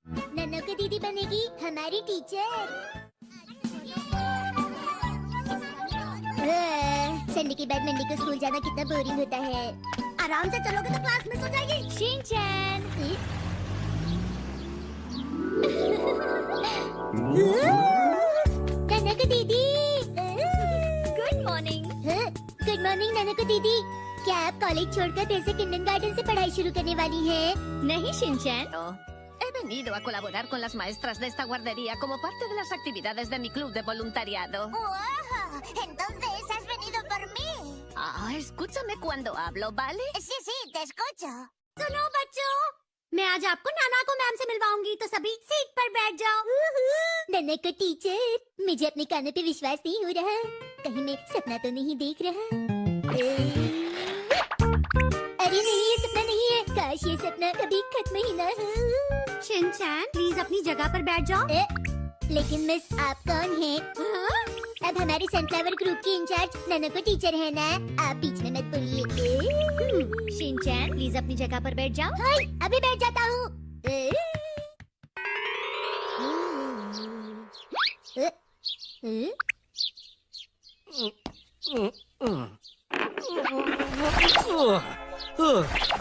नन्नू की दीदी बनेगी हमारी टीचर। संडे के बाद मंडे को स्कूल जाना कितना बोरिंग होता है। आराम से चलोगे तो क्लास मिस हो जाएगी। शिनचैन। नन्नू की दीदी। Good morning. Good morning Nannu की दीदी। क्या आप कॉलेज छोड़कर फिर से किंडरगार्टन से पढ़ाई शुरू करने वाली हैं? नहीं Shinchan. He venido a colaborar con las maestras de esta guardería como parte de las actividades de mi club de voluntariado. ¡Wow! Entonces has venido por mí. Escúchame cuando hablo, ¿vale? Sí, sí, te escucho. सुनो बच्चों, मैं आज आपको नाना को ma'am से मिलवाऊंगी, तो सभी seat पर बैठ जाओ। नाना को टीचर, मुझे अपने कानों पे विश्वास नहीं हो रहा। कहीं मैं सपना तो नहीं देख रहा? अरे नहीं, ये सपना नहीं है। काश ये सपना कभी खत्म ही ना हो। शिनचैन, प्लीज अपनी जगह पर बैठ जाओ। लेकिन मिस आप कौन हैं? अब हमारे सनफ्लावर ग्रुप की इंचार्ज नन्नू को टीचर है ना। आप बीच में मत बोलिए। शिनचैन, प्लीज अपनी जगह पर बैठ जाओ। हाय, अभी बैठ जाता हूँ।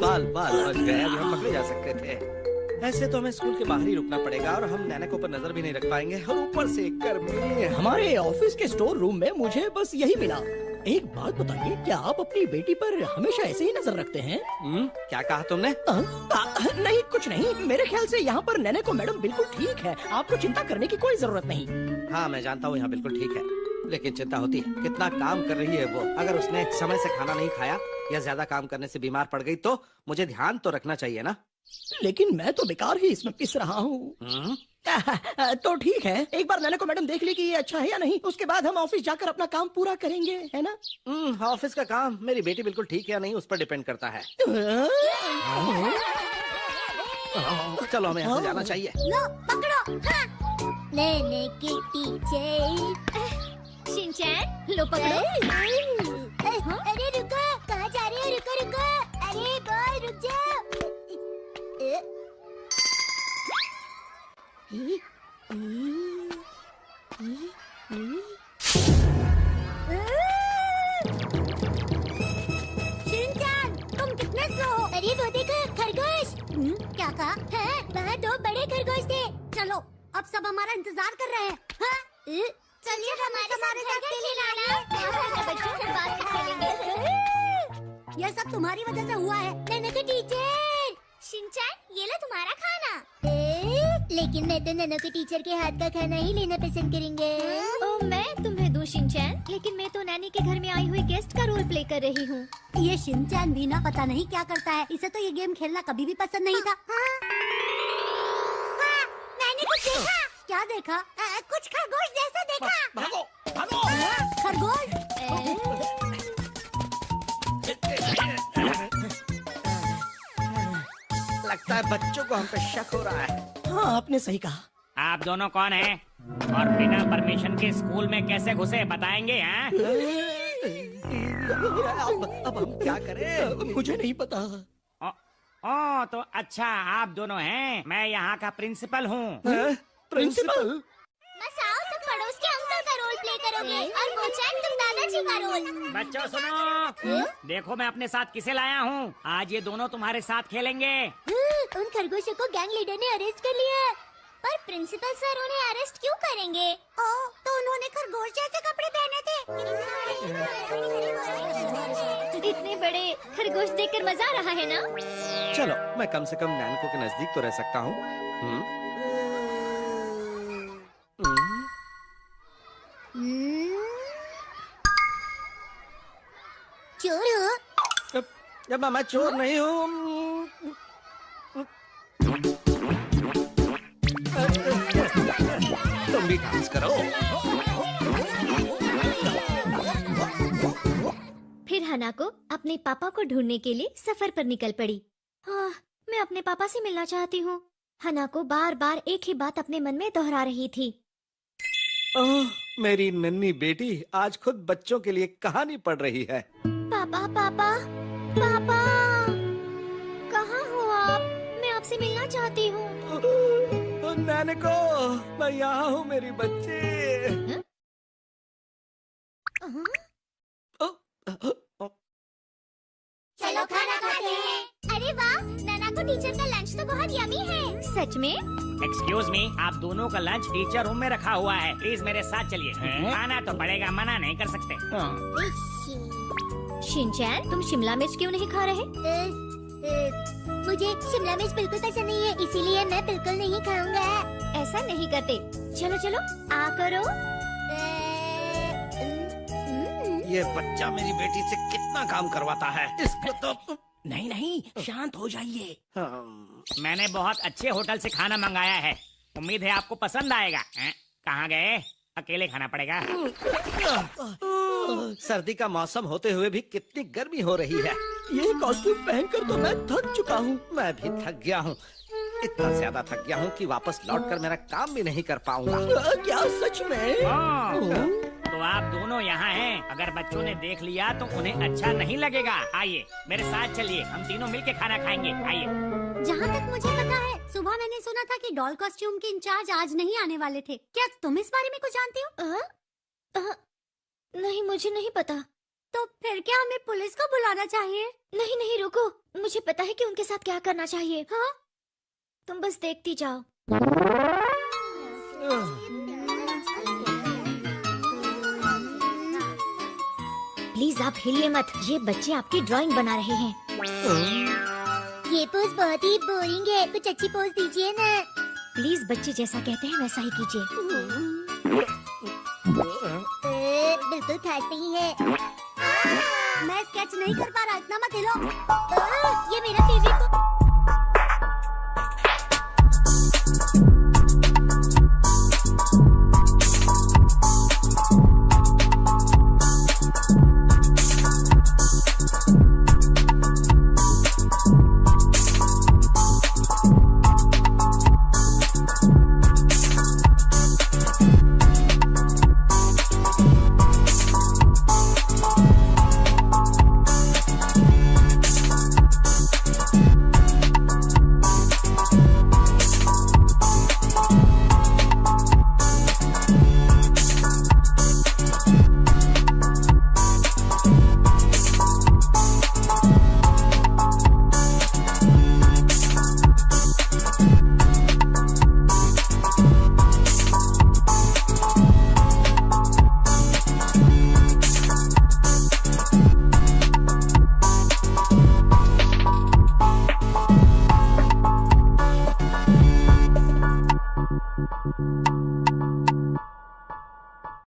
बाल बच गए, अभी हम पकड़े जा सकते थे। ऐसे तो हमें स्कूल के बाहर ही रुकना पड़ेगा और हम नैना को ऊपर नजर भी नहीं रख पाएंगे। और ऊपर से गर्मी। हमारे ऑफिस के स्टोर रूम में मुझे बस यही मिला। एक बात बताइए, क्या आप अपनी बेटी पर हमेशा ऐसे ही नजर रखते हैं? क्या कहा तुमने? नहीं, कुछ नहीं। मेरे ख्याल से यहाँ पर नैना को मैडम बिल्कुल ठीक है। आपको चिंता करने की कोई जरूरत नहीं। हाँ, मैं जानता हूँ यहाँ बिल्कुल ठीक है, लेकिन चिंता होती है। कितना काम कर रही है वो। अगर उसने समय से खाना नहीं खाया या ज्यादा काम करने से बीमार पड़ गई तो मुझे ध्यान तो रखना चाहिए ना। लेकिन मैं तो बेकार ही इसमें पिस रहा हूँ। तो ठीक है, एक बार नैना को मैडम देख ली कि ये अच्छा है या नहीं, उसके बाद हम ऑफिस जाकर अपना काम पूरा करेंगे, है ना? ऑफिस का काम मेरी बेटी बिल्कुल ठीक है या नहीं उस पर डिपेंड करता है। चलो हमें यहाँ से जाना चाहिए। लो पकड़ो। हाँ। नन्नू की टीचर। शिनचैन, लो पकड़ो। अरे रुको, कहाँ जा रहे हो? रुको रुको। अरे बॉय रुक जाओ। शिनचैन, तुम कितने स्लो हो? अरे वो देखो, खरगोश। क्या कहा? हाँ, वहाँ दो बड़े खरगोश थे। चलो, अब सब हमारा इंतजार कर रहे हैं। हाँ? चलिए हमारे साथ खेलेंगे नाना। बच्चों से बात कर खेलेंगे। यह सब तुम्हारी वजह से हुआ है। नन्नू की टीचर। शिनचैन, ये लो तुम्हारा खाना। लेकिन मैं तो नन्नू की टीचर के हाथ का खाना ही लेना पसंद करेंगे। मैं तुम्हें दूं शिनचैन, लेकिन मैं तो नानी के घर में आई हुई गेस्ट का रोल प्ले कर रही हूँ। ये शिनचैन भी ना पता नहीं क्या करता है। इसे तो ये गेम खेलना कभी भी पसंद नहीं था। हाँ, मैंने कुछ देखा। क्या देखा? कुछ खरगोश जैसा देखा। भागो, भागो। खरगोश? लगता है बच्चों को हम पे शक हो रहा है। हाँ, आपने सही कहा। आप दोनों कौन हैं? और बिना परमिशन के स्कूल में कैसे घुसे बताएंगे? हैं? अब हम क्या करें? मुझे नहीं पता। ओ तो अच्छा, आप दोनों हैं। मैं यहाँ का प्रिंसिपल हूँ। प्रिंसिपल? बस आओ, तुम पड़ोस के अंकल का रोल प्ले करोगे और मोचैन तुम दादाजी का रोल। बच्चों सुनो, देखो मैं अपने साथ किसे लाया हूँ। आज ये दोनों तुम्हारे साथ खेलेंगे। उन खरगोशों को गैंग लीडर ने अरेस्ट कर लिया। पर प्रिंसिपल सर उन्हें अरेस्ट क्यों करेंगे? तो उन्होंने खरगोश जैसे कपड़े पहने थे। इतने बड़े खरगोश देखकर मजा आ रहा है ना? चलो, मैं कम से कम नैनको के नजदीक तो रह सकता हूँ। चोर हो? जब मैं चोर नहीं हूँ। तुम भी डांस करो। फिर हना को अपने पापा को ढूंढने के लिए सफर पर निकल पड़ी। मैं अपने पापा से मिलना चाहती हूँ। हना को बार बार एक ही बात अपने मन में दोहरा रही थी। मेरी नन्ही बेटी आज खुद बच्चों के लिए कहानी पढ़ रही है। पापा पापा पापा, कहाँ हो आप? मैं आपसे मिलना चाहती हूँ। नैनको, मैं यहाँ हूँ मेरी बच्ची। चलो खाना खाते हैं। अरे वाह, नाना को टीचर का लंच तो बहुत यमी है। सच में? एक्सक्यूज मी, आप दोनों का लंच टीचर रूम में रखा हुआ है, प्लीज मेरे साथ चलिए। खाना तो पड़ेगा, मना नहीं कर सकते। शिनचैन, तुम शिमला मिर्च क्यों नहीं खा रहे? मुझे शिमला मिर्च बिल्कुल पसंद नहीं है, इसीलिए मैं बिल्कुल नहीं खाऊंगा। ऐसा नहीं करते। चलो चलो, आ करो। ये बच्चा मेरी बेटी से कितना काम करवाता है, इसको तो। नहीं नहीं, शांत हो जाइए। मैंने बहुत अच्छे होटल से खाना मंगाया है, उम्मीद है आपको पसंद आएगा। कहाँ गए? अकेले खाना पड़ेगा। सर्दी का मौसम होते हुए भी कितनी गर्मी हो रही है। ये कॉस्ट्यूम पहनकर तो मैं थक चुका हूँ। मैं भी थक गया हूँ, इतना ज्यादा थक गया हूँ कि वापस लौटकर मेरा काम भी नहीं कर पाऊंगा। क्या सच में? तो आप दोनों यहाँ हैं, अगर बच्चों ने देख लिया तो उन्हें अच्छा नहीं लगेगा। आइए मेरे साथ चलिए, हम तीनों मिलके खाना खाएंगे। आइए। जहाँ तक मुझे पता है, सुबह मैंने सुना था कि डॉल कॉस्ट्यूम के इंचार्ज आज नहीं आने वाले थे। क्या तुम इस बारे में कुछ जानती हो? नहीं, मुझे नहीं पता। तो फिर क्या हमें पुलिस को बुलाना चाहिए? नहीं नहीं, रुको, मुझे पता है कि उनके साथ क्या करना चाहिए। हाँ? तुम बस देखती जाओ। प्लीज आप हिलिए मत, ये बच्चे आपकी ड्राइंग बना रहे हैं। ये पोज बहुत ही बोरिंग है, कुछ अच्छी पोज दीजिए ना। प्लीज बच्चे जैसा कहते हैं वैसा ही कीजिए। बिल्कुल खास नहीं है। मैं स्केच नहीं कर पा रहा, इतना मत हिलो। ये मेरा फेवरेट।